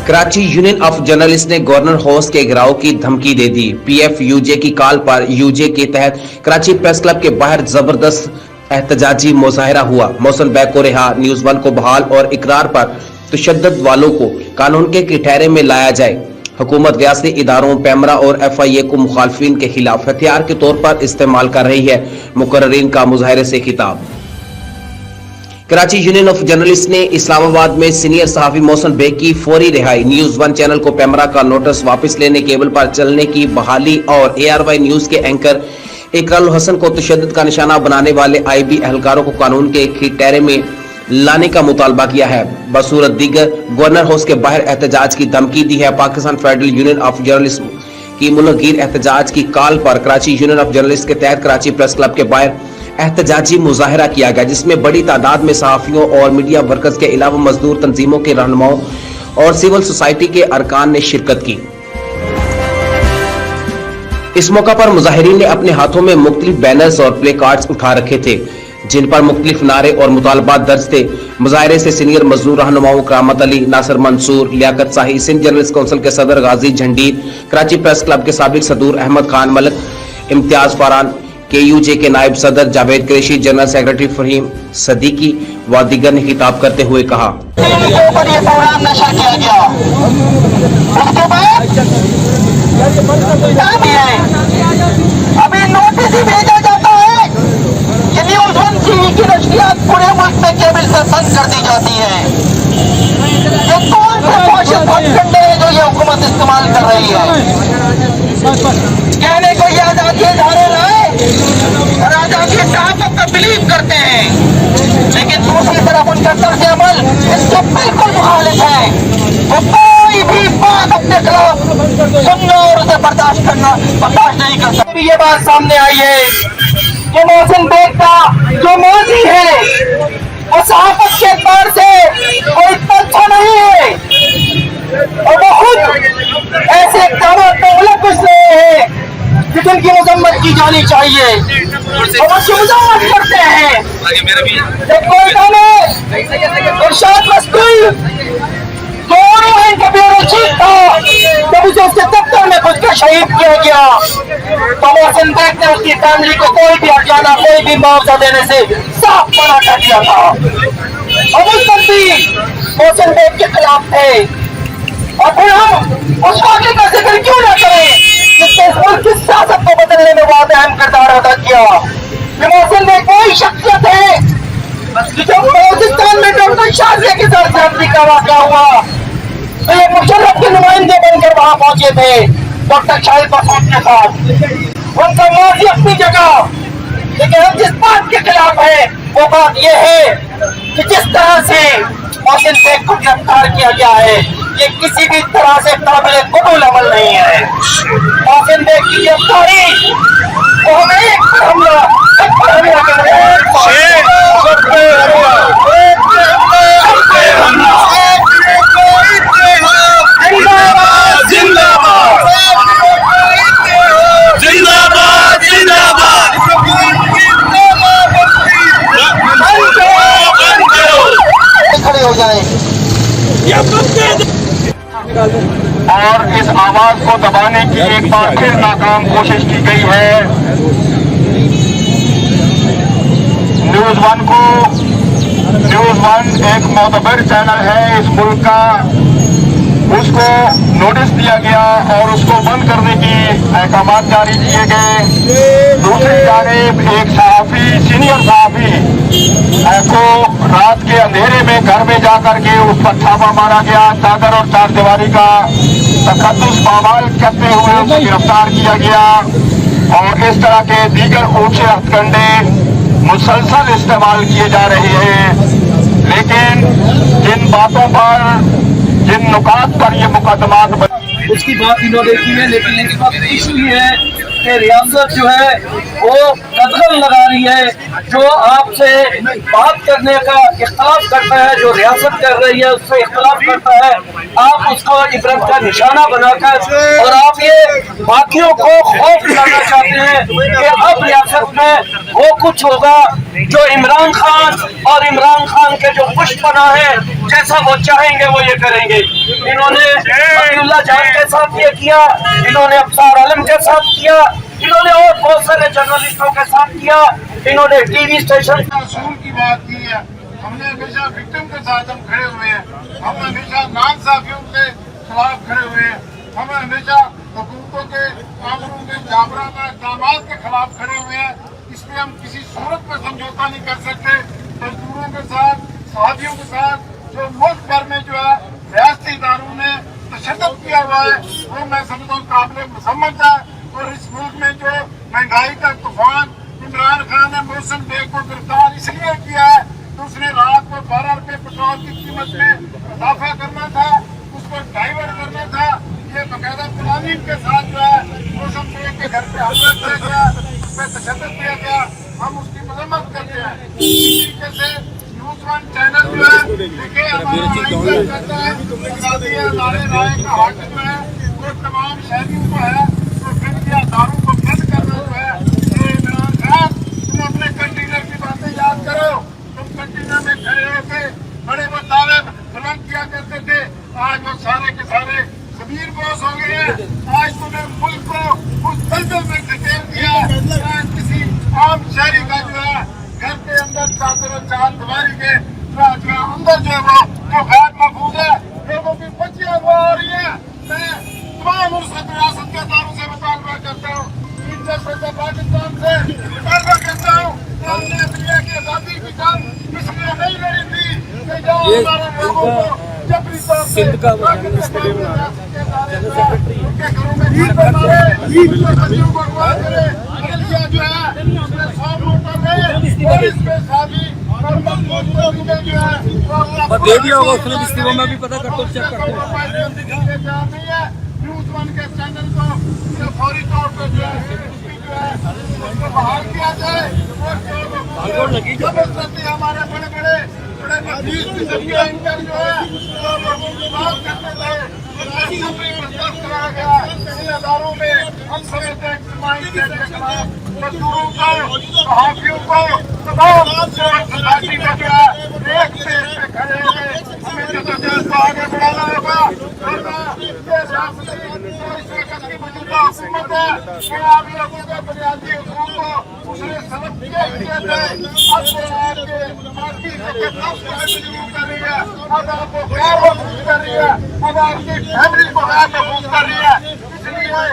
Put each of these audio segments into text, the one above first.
Karachi union of journalist ने governor house के घेराव की धमकी दे दी। पीएफयूजे की कॉल पर यूजे के तहत कराची प्रेस क्लब के बाहर जबरदस्त एहतजाजी मुजाहरा हुआ। मोहसिन बेग को रिहा, न्यूज़ 1 को बहाल और इकरार पर तशद्दुद वालों को कानून के कटहरे में लाया जाए। हुकूमत रियासती इदारों, पैमरा और FIA को मुखालफिन के खिलाफ हथियार के तौर पर इस्तेमाल कर रही है। मुकर्ररीन का मुजाहरे से खिताब। कराची यूनियन ऑफ जर्नलिस्ट ने इस्लामाबाद में सीनियर सहाफी मोहसिन बेग की फौरी रिहाई, न्यूज़ 1 चैनल को पैमरा का नोटिस वापस लेने, केबल पर चलने की बहाली और ARY न्यूज के एंकर इकरारुल हसन को तशद्दुद का निशाना बनाने वाले IB एहलकारों को कानून के खिटैरे में लाने का मुतालबा किया है। बसूरत दीगर गवर्नर हाउस के बाहर एहतजाज की धमकी दी है। Pakistan federal union of journalist की मुल्कगीर एहतजाज की कॉल पर कराची यूनियन ऑफ जर्नलिस्ट के तहत कराची प्रेस क्लब के बाहर एहतजाजी मुजाहरा किया गया, जिसमें बड़ी तादाद में सहाफियों और मीडिया वर्कर्स के अलावा मजदूर तंजीमों के रहनुमाओं और सिविल सोसाइटी के अरकान ने शिरकत की। इस मौका पर मुजाहिरीन ने अपने हाथों में मुख्तलिफ बैनर्स और प्ले कार्ड्स उठा रखे थे, जिन पर मुख्तलिफ नारे और मुतालबात दर्ज थे। मुजाहरे से सीनियर मजदूर रहनुमाओं करामत अली, नासिर मंसूर, लियाकत शाही, सिंध जर्नलिस्ट काउंसिल के सदर गाजी झंडीर, कराची प्रेस क्लब के साबिक सदूर अहमद खान मलिक, इम्तियाज फरहान, KUJ के नायब सदर जावेद कुरैशी, जनरल सेक्रेटरी फहीम सदीकी व दीगर ने खिताब करते हुए कहा, अभी नोटिस ही भेजा जाता है कि न्यूज़ 1 TV की नशरियात पूरे मुल्क में केबल से बंद कर दी जाती है। ये कौन से पोषक कंडे हैं जो ये हुकूमत इस्तेमाल कर रही है? कहने को ये आजादी धारे लाए और आजादी ताकत पर बिलीव करते हैं, लेकिन दूसरी तरफ उनका तर्ज अमल इसके बिल्कुल मुखालिफ है। वो कोई भी बात अपने खिलाफ सुनना और उसे बर्दाश्त नहीं कर सकते। ये बात सामने आई है कि मोहसिन बेग का जो मौजी है वो सहाफत के एतबार से कोई इतना अच्छा नहीं है और वो खुद ऐसे इक़दामात में मुलव्वस रहे हैं जिनकी मजम्मत की जानी चाहिए और वो शुजाअत करते हैं। कोयटा में इरशाद मस्तूर का ब्यूरो चीफ था, जब उसे उसके दफ्तर में खुद का शहीद किया गया तो मोहसिन बेग ने उसकी फैमिली को कोई भी हर्जाना, कोई भी मुआवजा देने से साफ मना कर दिया था और उस पर भी मोहसिन बेग के खिलाफ थे। और फिर हम उस वाक़े का जिक्र क्यों न करें जिसने इस मुल्क की सियासत को बदलने में बहुत अहम किरदार अदा किया। मोहसिन बेग वही शख्सियत है जो बलोचिस्तान में डॉक्टर शाजिया के साथ ज्यादती का वाक़या हुआ तो ये मुशर्रफ के नुमाइंदे बनकर वहां पहुंचे थे डॉक्टर शाहिद मसूद के साथ। उनका माजी अपनी जगह, लेकिन हम जिस बात के खिलाफ है वो बात ये है कि जिस तरह से मोहसिन बेग को गिरफ्तार किया गया है ये किसी भी तरह से काबिल कबूल अमल नहीं है। मोहसिन बेग की गिरफ्तारी वो हमें एक हमला और इस आवाज को दबाने की एक बार फिर नाकाम कोशिश की गई है। न्यूज़ 1 एक मोतबर चैनल है इस मुल्क का, उसको नोटिस दिया गया और उसको बंद करने की अहकाम जारी किए गए। दूसरी जानिब एक सहाफी, सीनियर सहाफी को रात के अंधेरे में घर में जाकर के उस पर छापा मारा गया, चादर और चारदीवारी का तकद्दुस पामाल करते हुए उसे गिरफ्तार किया गया और इस तरह के दीगर ऊंचे हथकंडे मुसलसल इस्तेमाल किए जा रहे हैं। लेकिन जिन बातों पर, जिन नुकात पर ये मुकदमात उसकी बात इन्होंने की है, लेकिन इस वक्त इशू ये है कि रियासत जो है वो कदम लगा रही रही है, जो आपसे बात करने का इख्तलाफ करता है, जो रियासत कर रही है उससे इख्तलाफ करता है, आप उसको इबरत का निशाना बनाकर और आप ये बाकियों को खौफ दिलाना चाहते हैं कि अब रियासत में वो कुछ होगा जो इमरान खान और इमरान खान के जो पुष्पना है, जैसा वो चाहेंगे वो ये करेंगे। इन्होंने अब्दुल्ला जान के साथ ये किया, इन्होंने अफसार आलम के साथ किया, इन्होंने और बहुत सारे जर्नलिस्टों के साथ किया, इन्होंने टीवी स्टेशन असूल की बात की है। हमने हमेशा विक्टिम के साथ हम खड़े हुए हैं, हम हमेशा नाइंसाफियों के खिलाफ खड़े हुए हैं, हम हमेशा हुकूमतों के कानूनों के जाबराना इक़दामात के खिलाफ खड़े हुए हैं। इसमें हम किसी सूरत में समझौता नहीं कर सकते। मजदूरों के साथ, सहाबियों के साथ जो मुल्क भर में जो है रियासती इदारों ने तशद्दुद किया हुआ है, वो मैं समझता हूँ काबिल मसम्मत है। और इस मुल्क में जो महंगाई का तूफान, इमरान खान ने मोहसिन बेग को गिरफ्तार इसलिए किया है तो उसने रात को 12 रुपए पेट्रोल की कीमत में इजाफा करना था, उसको डाइवर्ट करना था। ये बाकायदा प्लानिंग के साथ जो है मोहसिन बेग के घर पे हमला किया गया, उस पर तशद्दुद किया गया, हम उसकी मजम्मत करते हैं। इसी तरीके से न्यूज़ वन चैनल जो है देखिए हमारा करता है, राय का हक जो है वो तमाम शहरियों को है, दारू को बंद करना जो है। इमरान खान, तुम अपने कंटेनर की बातें याद करो, तुम कंटेनर में खड़े होके बड़े बड़े दावे बुलंद किया करते थे, आज वो सारे के सारे जमीर बॉस हो गए हैं। आज तुम्हें मुल्क को उस दलदल में धकेल दिया, किसी आम शहरी का जो है घर के अंदर चार दीवारी के अंदर जो है वो जो गैर महफूज है, लोगों की बच्चियां वो आ रही है। मैं तमाम रियासत के अदारों से मुतालबा करता हूँ, पाकिस्तान से मुतालबा करता हूँ, हमने दुनिया की आजादी की जंग इसलिए नहीं लड़ी थी कि जो हमारे लोगों को जबरी तौर से उनके घरों में भीड़ मारे, बच्चियों को अगवा करे, जो है उसने 100 वोटर है और इसमें शादी दे दिया होगा उसने इस्तीफा में भी पता करते चेक करते न्यूज़ वन के चैनल को फौरी तौर पर जो है उसको बहाल किया जाए। जबरदस्ती हमारे बड़े बड़े वकील की जरिए इनकर जो है लोगों की बात करते थे, बर्दाश्त कराया गया। इन अदारों में हम समझते हैं मजदूरों को, सहाफियों को, तमाम सोसाइटी को जो है एक से खड़े हुए हमें जदोजहद को आगे बढ़ाना होगा। हुकूमत है कि आप लोगों के बुनियादी हुकूक को उसने सबक दिए थे, अब वो आपके पार्टी से कर रही है, अब आपको गैर महफूज कर रही है, अब आपकी फैमिली को गैर महफूज कर रही है। इसलिए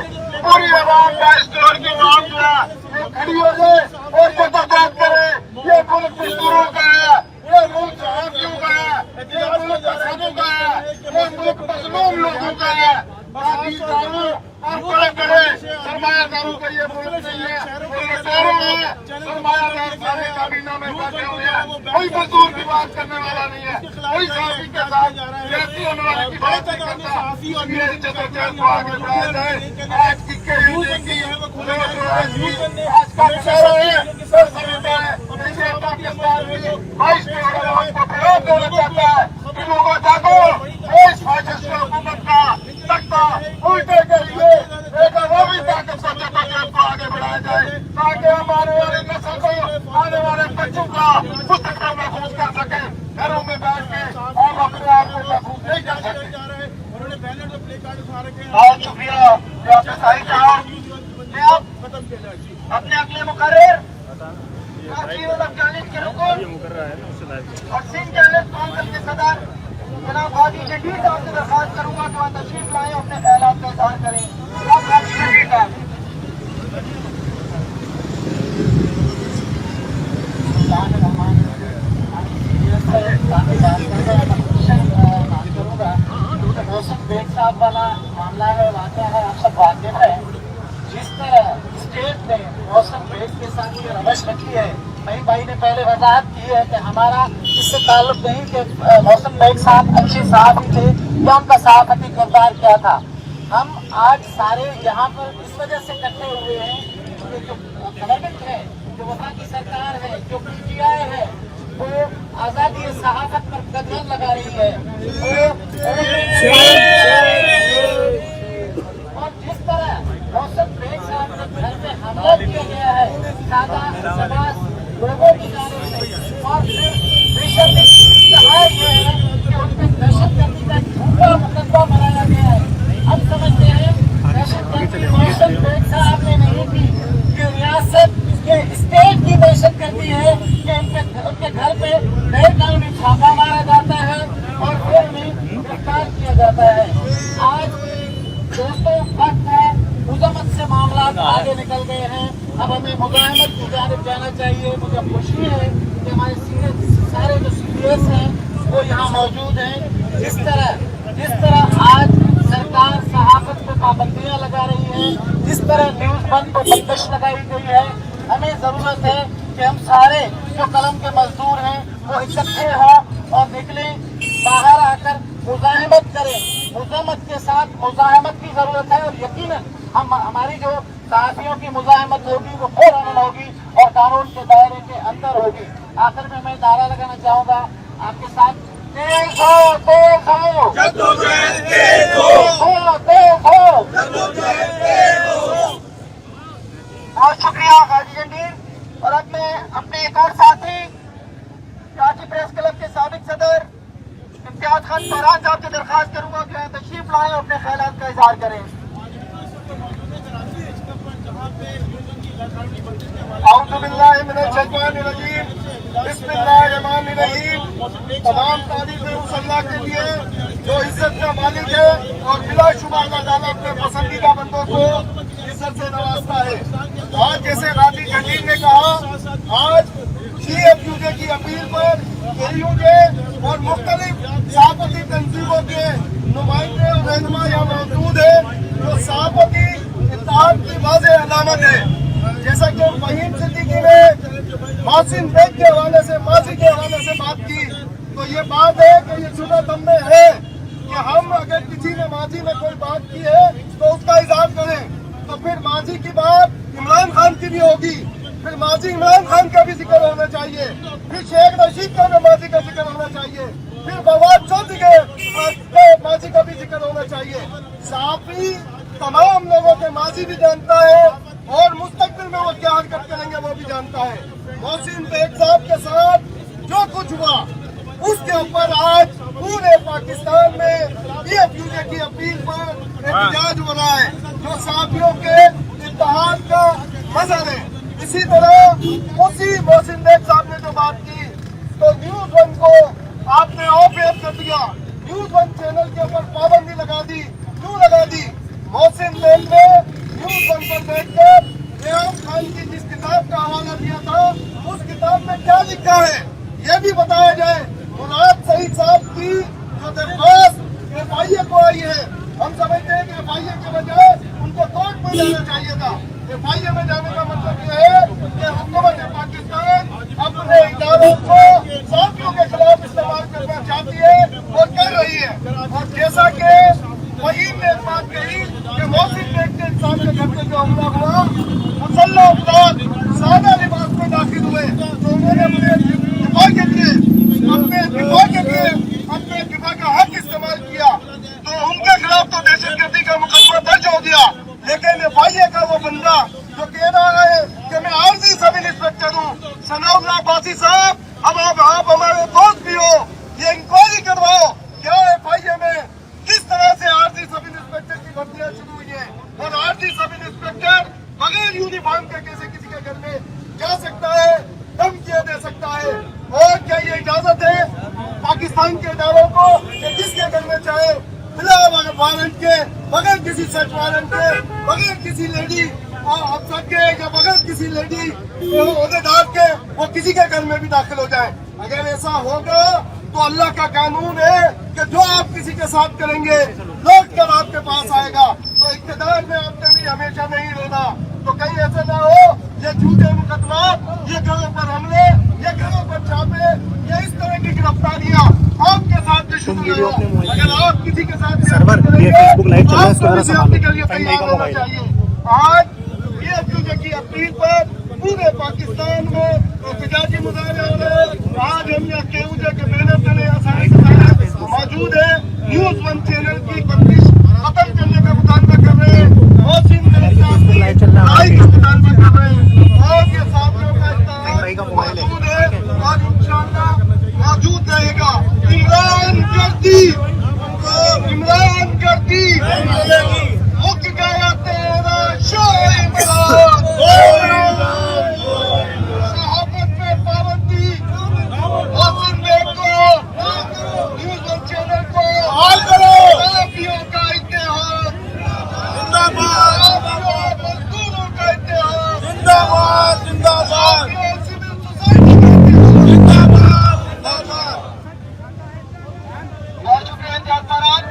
पूरी आवाम का इस दौर की आवाम जो है वो खड़ी हो जाए और जदोजहद करे। ये मुल्क मजदूरों का है, ये मुल्क सहाफियों का है, ये मुल्क किसानों का है, ये मुल्क मजलूम लोगों का है। बाकी दारू और बड़े बड़े सरमायादारों का ये मुल्क नहीं है, वो लुटेरों है, सरमायादार सारे काबीना में बैठे हुए हैं। कोई मजदूर की बात करने वाला नहीं है, कोई साथी के साथ जाती होने वाले की बात नहीं करता। ये जदोजहद को आगे बढ़ाया जाए। आज की आज का मुशायरा है, सर समझता है पाकिस्तान में 22 करोड़ को प्रयोग देना चाहता है। लोगों जागो, इस फाशिस्ट हुकूमत का तख्ता उल्टे के लिए एक वो भी ताकत से जदोजहद को आगे बढ़ाया जाए ताकि हम आने वाली नस्ल को, आने वाले बच्चों का मुस्तकबिल महफूज कर सके। घरों में बैठ के हम अपने आप को महफूज नहीं कर सकते। बहुत शुक्रिया शाही साहब, अपने अगले मुकर्रर अफगानिस्तान के रुकन और सिंध कैलेट काउंसिल के सदर जनाब हाजी जदीद साहब से दरख्वास्त करूंगा कि वहाँ तशरीफ लाएं, अपने ख्यालात का इजहार करें। आप हाजी जदीद साहब। मोहसिन बेग साहब वाला मामला है, वाक़या है, आप सब वाकिफ है। जिस तरह स्टेट ने मोहसिन बेग के साथ ये रवश रखी है, भाई ने पहले वजाहत की है कि हमारा इससे ताल्लुक नहीं कि मोहसिन बेग साहब अच्छे साहब थे या उनका सहाफती किरदार क्या था। हम आज सारे यहाँ पर इस वजह से इकट्ठे हुए हैं कि जो गवर्नमेंट है, जो वफाकी सरकार आजादी सहाफत पर कदम लगा रही है। और जिस तरह मौसम बेग साहब के घर में हमला किया गया है सादा समाज लोगों की जानिब से, और फिर बेशक कहा गया है कि उनके दहशतगर्दी का झूठा मुकदमा बनाया गया है। हम समझते हैं दहशतगर्दी मौसम बेग साहब ने नहीं की, कि रियासत के स्टेट की दहशतगर्दी है कि उनके घर पे नए कानूनी छापा मारा जाता है और फिर भी गिरफ्तार किया जाता है। आज दोस्तों वक्त है, मुजम्मत से मामला आगे निकल गए हैं, अब हमें मुजाहिमत की जानिब जाना चाहिए। मुझे खुशी है कि हमारे सारे जो सीनियर्स हैं वो यहाँ मौजूद हैं। जिस तरह आज सरकार सहाफत पे पाबंदियां लगा रही है, जिस तरह न्यूज बंद पर बंदिश लगाई गई है, हमें जरूरत है कि हम सारे जो कलम के मजदूर हैं वो इकट्ठे हों और निकलें, बाहर आकर मुजाहिमत करें। मुजाहिमत के साथ मुजाहिमत की जरूरत है और यकीनन हमारी जो सहाफियों की मुजाहिमत होगी वो फौरन होगी और कानून के दायरे के अंदर होगी। आखिर में मैं नारा लगाना चाहूंगा आपके साथ, तेज हो, तेज हो, जद्दोजहद तेज हो, तेज हो। बहुत शुक्रिया गाजी जंडीर। और अब मैं अपने एक और साथी कराची प्रेस क्लब के साबिक सदर इम्तियाज खान फरहान साहब से दरखास्त करूंगा कि तशरीफ लाएं और अपने ख्यालात का इजहार करें। तमाम तारीफें उस अल्लाह के लिए जो इज्जत का मालिक है और बिलाशुबा अल्लाह ताला अपने पसंदीदा बंदों को इज्जत से नवाजता है। आज जैसे गाजी जंडीर ने कहा, आज CFUJ की अपील पर AUJ और मुख्तलिफ सहाफती तंजीमों के नुमाइंदे और रहनुमा यहाँ मौजूद है, जो सहाफती इत्तेहाद की वाज़ेह अलामत है। जैसा कि फहीम सिद्दीकी ने मासिन बेग के हवाले से, माजी के हवाले से बात की, तो ये बात है कि ये सुना दम में है कि हम अगर किसी ने माजी में कोई बात की है तो उसका इज़हार करें। तो फिर माजी की बात इमरान खान की भी होगी, फिर माजी इमरान खान का भी जिक्र होना चाहिए, फिर शेख रशीद का भी माजी का जिक्र होना चाहिए, फिर फवाद चौधरी के माजी का भी जिक्र होना चाहिए। सहाफी तमाम लोगों के माजी भी जानता है और मुस्तकबिल में वो क्या हरकत करेंगे वो भी जानता है। मोहसिन बेग साहब के साथ जो कुछ हुआ उसके ऊपर आज पूरे पाकिस्तान में CFUJ की अपील पर एहतजाज हो रहा है, जो सहाफियों के इत्तेहाद का मजहर है। इसी तरह उसी मोहसिन बेग साहब ने जो बात की, तो न्यूज 1 को आपने ऑफ एयर कर दिया, न्यूज 1 चैनल के ऊपर पाबंदी लगा दी। क्यों लगा दी? मोहसिन बेग ने न्यूज 1 पर बैठकर रेहान खान की जिस किताब का हवाला दिया था, उस किताब में क्या लिखा है ये भी बताया जाए। मुराद सईद साहब की जो दरख्वास्त FIA को आई है, हम समझते हैं कि FIA के बजाय उनको कोर्ट में जाना चाहिए था। FIA में जाने का मतलब ये है कि हुकूमत पाकिस्तान अपने इदारों को साथियों के खिलाफ इस्तेमाल करना चाहती है और कर रही है। और जैसा कि फहीम ने एक बात कही कि मोहसिन बेग के इंसान के घर में जो हमला हुआ, मुसल्लह अफराद सादा लिबास में दाखिल हुए, तो उन्होंने अपने दिफा के लिए अपने दिफा का हक इस्तेमाल किया, तो उनके खिलाफ तो दहशतगर्दी का मुकदमा दर्ज हो गया। लेकिन FIA का वो बंदा जो कह रहा है कि मैं आर्जी सब इंस्पेक्टर हूँ, सनाउल्लाह बासी साहब, अब आप हमारे दोस्त भी हो, ये इंक्वायरी करवाओ क्या FIA में किस तरह से आर्जी सब इंस्पेक्टर की भर्तियां शुरू हुई है और आर्जी सब इंस्पेक्टर बगैर यूनिफॉर्म के कैसे किसी के घर में जा सकता है, धमकियां दे सकता है। और क्या ये इजाजत है पाकिस्तान के इदारों को कि जिसके घर में चाहे बिना वारंट के, बगैर किसी सर्च वारंट के, बगैर किसी लेडी अफसर के या बगैर किसी लेडी ओहदेदार के वो किसी के घर में भी दाखिल हो जाए? अगर ऐसा होगा तो अल्लाह का कानून है कि जो आप किसी के साथ करेंगे लौट कर आपके पास आएगा। तो इख्तिदार में आपने भी हमेशा नहीं रहना। तो कहीं ऐसा ना हो ये झूठे मुकदमा, ये घरों पर हमले, ये घरों पर छापे, ये इस तरह की गिरफ्तारियां आपके साथ भी शुरू हो। अगर आप किसी के साथ फेसबुक लाइव चल रहा है, इसको तैयार होना चाहिए। आज CFUJ की अपील पर पूरे पाकिस्तान में एहतजाजी मुजाहरे हो रहे हैं। आज हमने न्यूज वन चैनल की पब्लिश खत्म करने का मुतालबा कर रहे हैं, मोहसिन लाइव का मुतालबा कर रहे हैं और ये साथियों का इत्तेहाद मौजूद है और इंशाअल्लाह मौजूद रहेगा। इमरान करती मुख गया तेरा शाह इमरान, सहाबत में पाबंदी, मोहसिन बेग को, न्यूज वन चैनल को हाल करो, माफियों का इत्तेहाद जिंदाबाद, मजदूरों का इत्तेहाद जिंदाबाद, जिंदाबाद, सिविल सोसाइटी का इत्तेहाद जिंदाबाद, जिंदाबाद। बहुत शुक्रिया इंतजार महाराज।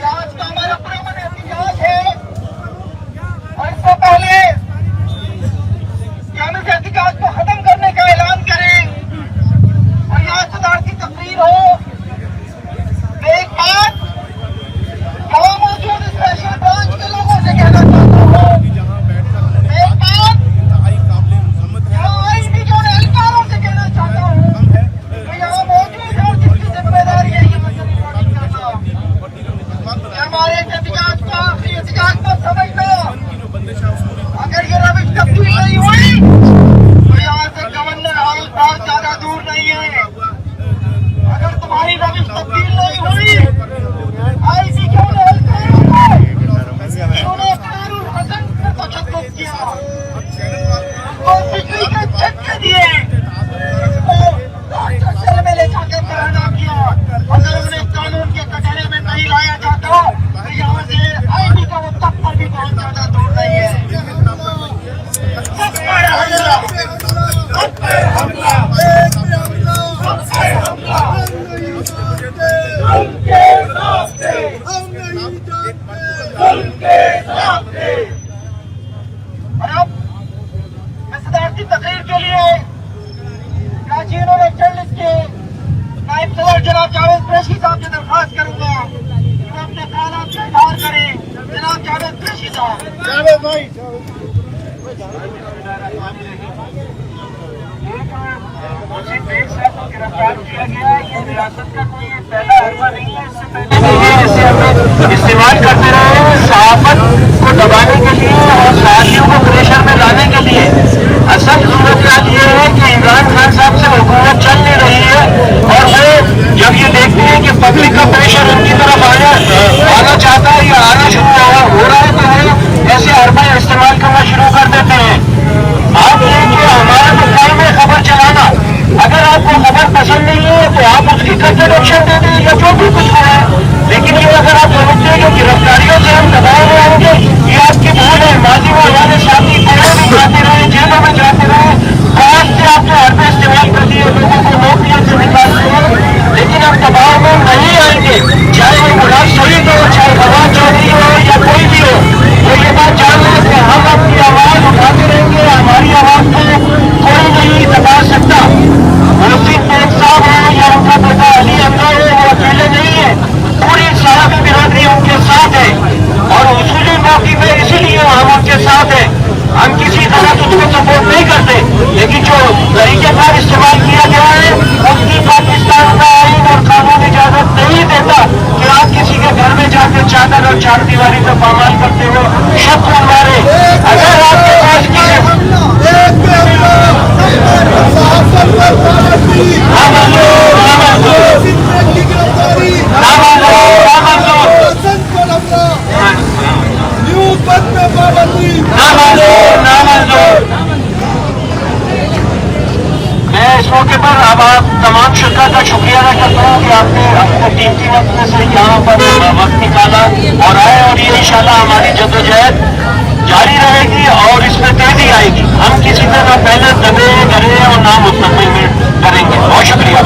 आज का हमारा पुरअमन एहतिजाज है और इससे पहले कि हम इस एहतिजाज को खत्म करने का ऐलान करें और यहाँ सदारती तकरीर हो, मैं एक बात यहाँ मौजूद स्पेशल ब्रांच के लोगों से कहना चाहता हूँ। मैं एक बात यहाँ आईटी के एहलकारों से कहना चाहता हूँ कि यहाँ मौजूद है और जिसकी जिम्मेदारी है ये मसले रिकॉर्डिंग करना, हमारे एहतिजाज को आखिरी एहतिजाज को समझना। अगर ये रविश तब्दील नहीं हुई तो यहाँ से गवर्नर हाउस बहुत ज्यादा दूर नहीं है। अगर तुम्हारी रविश तब्दील नहीं हुई, आईसी क्यों ने कानून हसन पर तशद्दुद किया, उनको बिजली के झटके दिए, सेल में ले जाकर बहाना किया। अगर उन्हें कानून के कटहरे में नहीं लाया जाता तो यहाँ से आईटी का वो दफ्तर भी बहुत ज्यादा दूर नहीं है। और अब मैं सदारती तकरीर के लिए कराची यूनिवर्सिटी जर्नलिस्ट के नायब सदर जनाब जावेद कुरैशी साहब से दरख्वास्त करूंगा कि वो अपने ख्यालात का इजहार करें। जनाब जावेद कुरैशी साहब। जावेद भाई मोहसिन बेग साहब को गिरफ्तार किया गया, ये रियासत का कोई पहला हरवा नहीं है। इससे पहले इसे हम इस्तेमाल करते रहे हैं सहाफत को दबाने के लिए और साथियों को प्रेशर में लाने के लिए। असल सूरत ये है कि इमरान खान साहब से हुकूमत चल नहीं रही है और वो जब ये देखते हैं कि पब्लिक का प्रेशर उनकी तरफ आना चाहता है या आना शुरू हो रहा है तो वो ऐसे हरबे इस्तेमाल करना शुरू कर देते हैं। आप ये कि हमारा तो काम है खबर चलाना, अगर आपको खबर पसंद नहीं है तो आप उसकी कट एक्शन दे दें या जो भी कुछ हो रहा है। लेकिन ये अगर आप समझते हैं कि गिरफ्तारियों से हम दबाव में आएंगे, ये आपकी भूल है। माजी में हमारे साथी जेलों में जाते रहे, जेलों में जाते रहे, बहुत से आपने हरबे इस्तेमाल कर दिए, लोगों को नौकरियों से निकाल दिए। लेकिन हम दबाव में नहीं आएंगे, चाहे वो मुराद शहीद हो, चाहे फवाद चौधरी हो या कोई भी हो। तो ये बात जान लें कि हम अपनी आवाज उठाते रहेंगे, हमारी आवाज को कोई नहीं दबा सकता। मोहसिन बेग साहब है या उनका बेटा अली अमजद है, वो अकेले नहीं है, पूरी सहाबी बिरादरी उनके साथ है और उसूली मौके पे इसीलिए हम उनके साथ हैं। हम किसी तरह उसको सपोर्ट नहीं करते, लेकिन जो तरीकेकार इस्तेमाल किया गया है उसकी पाकिस्तान का आईन और कानून इजाजत नहीं देता कि आप किसी के घर में जाकर चादर और चार दीवारी पर पामाल करते हो शक को मारे। अगर आपके पास मैं इस मौके पर अब आप तमाम शिरकत का शुक्रिया अदा करता हूँ कि आपने अपने कीमती वक्त में से यहाँ पर वक्त निकाला और आए, और ये इंशाल्लाह हमारी जद्दोजहद जारी रहेगी और इसमें तेजी आएगी। हम किसी तरह पहले दबे डरे और ना मुस्तकबिल में करेंगे। बहुत शुक्रिया।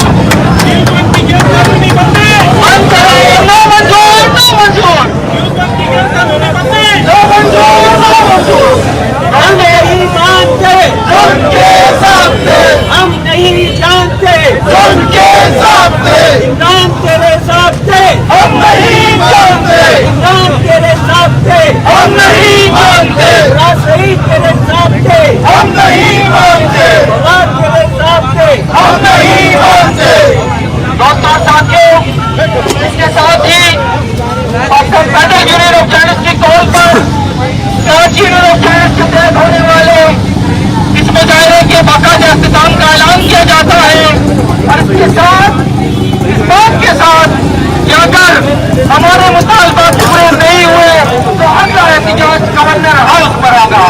हम नहीं जानते उनके सामने इमरान तेरे सामने हम नहीं मानते, इमरान तेरे सामने हम नहीं मानते, शहीद तेरे सामने हम नहीं मानते। चाहता है। और इसके साथ इस बात के साथ कि अगर हमारे मुतालबात पूरे नहीं हुए तो अगला एहतजाज गवर्नर हाउस पर होगा।